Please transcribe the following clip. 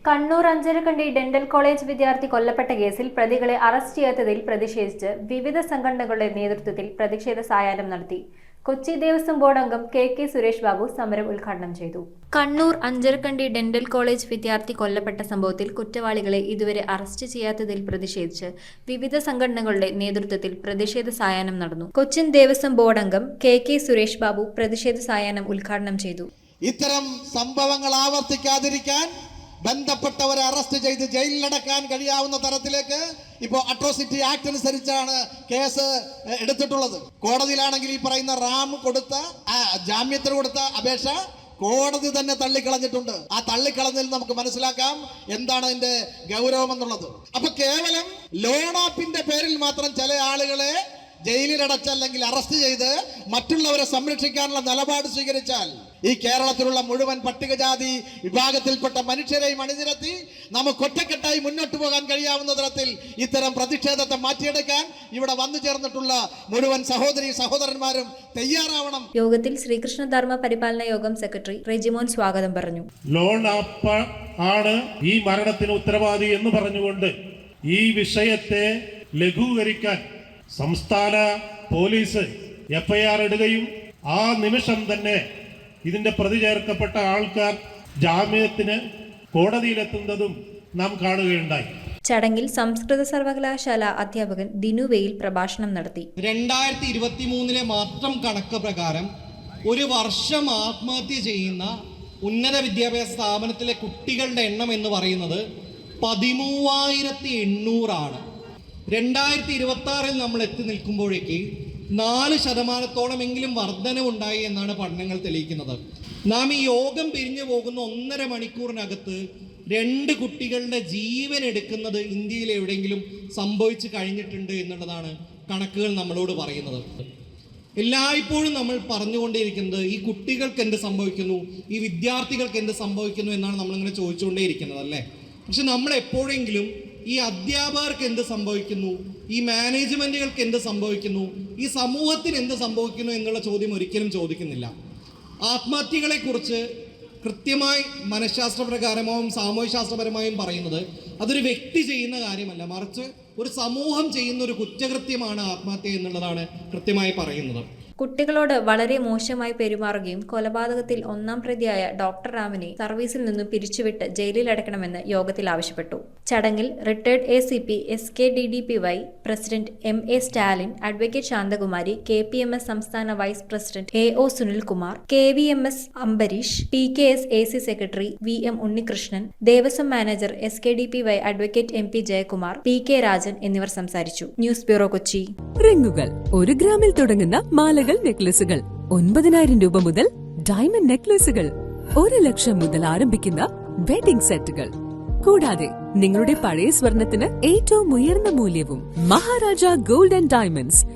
Kannur Anjarakandy dental college വിദ്യാർത്ഥി കൊല്ലപ്പെട്ട കേസിൽ പ്രതികളെ അറസ്റ്റ് ചെയ്യാത്തതിൽ പ്രതിഷേധിച്ച് വിവിധ സംഘടനകളുടെ നേതൃത്വത്തിൽ പ്രതിഷേധ സായാഹ്നം നടത്തി. കൊച്ചി ദേവസ്വം ബോർഡ് അംഗം കെ സുരേഷ് ബാബു സമരം ഉദ്ഘാടനം ചെയ്തു. കണ്ണൂർ അഞ്ചരക്കണ്ടി ഡെന്റൽ കോളേജ് വിദ്യാർത്ഥി കൊല്ലപ്പെട്ട സംഭവത്തിൽ കുറ്റവാളികളെ ഇതുവരെ അറസ്റ്റ് ചെയ്യാത്തതിൽ പ്രതിഷേധിച്ച് വിവിധ സംഘടനകളുടെ നേതൃത്വത്തിൽ പ്രതിഷേധ സായാഹ്നം നടന്നു. കൊച്ചിൻ ദേവസ്വം ബോർഡ് അംഗം കെ സുരേഷ് ബാബു പ്രതിഷേധ സായാഹ്നം ഉദ്ഘാടനം ചെയ്തു. ഇത്തരം സംഭവങ്ങൾ ആവർത്തിക്കാതിരിക്കാൻ ബന്ധപ്പെട്ടവരെ അറസ്റ്റ് ചെയ്ത് ജയിലിലടക്കാൻ കഴിയാവുന്ന തരത്തിലേക്ക് ഇപ്പോൾ അട്രോസിറ്റി ആക്ട് അനുസരിച്ചാണ് കേസ് എടുത്തിട്ടുള്ളത്. കോടതിയിലാണെങ്കിൽ ഈ പറയുന്ന റാം കൊടുത്ത ജാമ്യത്തിന് കൊടുത്ത അപേക്ഷ കോടതി തന്നെ തള്ളിക്കളഞ്ഞിട്ടുണ്ട്. ആ തള്ളിക്കളഞ്ഞതിൽ നമുക്ക് മനസ്സിലാക്കാം എന്താണ് അതിന്റെ ഗൗരവം എന്നുള്ളത്. അപ്പൊ കേവലം ലോൺ ആപ്പിന്റെ പേരിൽ മാത്രം ചില ആളുകളെ ജയിലിലടച്ച് അല്ലെങ്കിൽ അറസ്റ്റ് ചെയ്ത് മറ്റുള്ളവരെ സംരക്ഷിക്കാനുള്ള നിലപാട് സ്വീകരിച്ചാൽ ഈ കേരളത്തിലുള്ള മുഴുവൻ പട്ടികജാതി വിഭാഗത്തിൽപ്പെട്ട മനുഷ്യരെയും അണിനിരത്തി നമുക്ക് ഒറ്റക്കെട്ടായി മുന്നോട്ട് പോകാൻ കഴിയാവുന്ന തരത്തിൽ ഇത്തരം പ്രതിഷേധത്തെ മാറ്റിയെടുക്കാൻ ഇവിടെ വന്നു ചേർന്നിട്ടുള്ള മുഴുവൻ സഹോദരി സഹോദരന്മാരും തയ്യാറാവണം. യോഗത്തിൽ ശ്രീകൃഷ്ണ ധർമ്മ പരിപാലന യോഗം സെക്രട്ടറി റെജിമോൻ സ്വാഗതം പറഞ്ഞു. ലോൺ ആപ്പ് ആണ് ഈ മരണത്തിന് ഉത്തരവാദി എന്ന് പറഞ്ഞുകൊണ്ട് ഈ വിഷയത്തെ ലഘൂകരിക്കാൻ സംസ്ഥാന പോലീസ് എഫ്ഐആർ ഇടുകയും ആ നിമിഷം തന്നെ ഇതിന്റെ പ്രതി ചേർക്കപ്പെട്ട ആൾക്കാർ ജാമ്യത്തിന് കോടതിയിലെത്തുന്നതും നാം കാണുകയുണ്ടായി. ചടങ്ങിൽ സംസ്കൃത സർവകലാശാല അധ്യാപകൻ ദിനുവെയിൽ പ്രഭാഷണം നടത്തി. 2023 മാത്രം കണക്ക് പ്രകാരം ഒരു വർഷം ആത്മഹത്യ ചെയ്യുന്ന ഉന്നത വിദ്യാഭ്യാസ സ്ഥാപനത്തിലെ കുട്ടികളുടെ എണ്ണം എന്ന് പറയുന്നത് 13,800 ആണ്. 2026 നമ്മൾ എത്തി നിൽക്കുമ്പോഴേക്ക് 4% വർധനവുണ്ടായി എന്നാണ് പഠനങ്ങൾ തെളിയിക്കുന്നത്. നാം ഈ യോഗം പിരിഞ്ഞു പോകുന്ന 1.5 മണിക്കൂറിനകത്ത് 2 കുട്ടികളുടെ ജീവൻ എടുക്കുന്നത് ഇന്ത്യയിൽ എവിടെയെങ്കിലും സംഭവിച്ചു കഴിഞ്ഞിട്ടുണ്ട് എന്നുള്ളതാണ് കണക്കുകൾ നമ്മളോട് പറയുന്നത്. എല്ലായ്പ്പോഴും നമ്മൾ പറഞ്ഞുകൊണ്ടേയിരിക്കുന്നത് ഈ കുട്ടികൾക്ക് എന്ത് സംഭവിക്കുന്നു, ഈ വിദ്യാർത്ഥികൾക്ക് എന്ത് സംഭവിക്കുന്നു എന്നാണ് നമ്മളിങ്ങനെ ചോദിച്ചുകൊണ്ടേയിരിക്കുന്നത് അല്ലേ. പക്ഷെ നമ്മൾ എപ്പോഴെങ്കിലും ഈ അധ്യാപകർക്ക് എന്ത് സംഭവിക്കുന്നു, ഈ മാനേജ്മെൻറ്റുകൾക്ക് എന്ത് സംഭവിക്കുന്നു, ഈ സമൂഹത്തിന് എന്ത് സംഭവിക്കുന്നു എന്നുള്ള ചോദ്യം ഒരിക്കലും ചോദിക്കുന്നില്ല. ആത്മഹത്യകളെക്കുറിച്ച് കൃത്യമായി മനഃശാസ്ത്രപ്രകാരമായും സാമൂഹ്യശാസ്ത്രപരമായും പറയുന്നത് അതൊരു വ്യക്തി ചെയ്യുന്ന കാര്യമല്ല, മറിച്ച് ഒരു സമൂഹം ചെയ്യുന്ന ഒരു കുറ്റകൃത്യമാണ് ആത്മഹത്യ എന്നുള്ളതാണ് കൃത്യമായി പറയുന്നത്. കുട്ടികളോട് വളരെ മോശമായി പെരുമാറുകയും കൊലപാതകത്തിൽ 1-ാം പ്രതിയായ ഡോക്ടർ റാമിനെ സർവീസിൽ നിന്നും പിരിച്ചുവിട്ട് ജയിലിലടക്കണമെന്ന് യോഗത്തിൽ ആവശ്യപ്പെട്ടു. ചടങ്ങിൽ retired ACP SKDDPY president MA Stalin, advocate Shanthakumari, KPMS സംസ്ഥാന vice president AO Sunilkumar, KVMS Ambareesh, PKS AC secretary VM Unnikrishnan, Devaswom manager SKDPY advocate MP Jayakumar, PK Rajan എന്നിവർ സംസാരിച്ചു. News bureau, Kochi. റിങ്ങുകൾ 1 ഗ്രാമിൽ തുടങ്ങുന്ന മാലകൾ, നെക്ലസുകൾ 9,000 രൂപ മുതൽ ഡയമണ്ട് നെക്ലസുകൾ 1 ലക്ഷം മുതൽ ആരംഭിക്കുന്ന വെഡിംഗ് സെറ്റുകൾ, കൂടാതെ നിങ്ങളുടെ പഴയ സ്വർണത്തിന് ഏറ്റവും ഉയർന്ന മൂല്യവും മഹാരാജ ഗോൾഡ് ആൻഡ് ഡയമണ്ട്സ്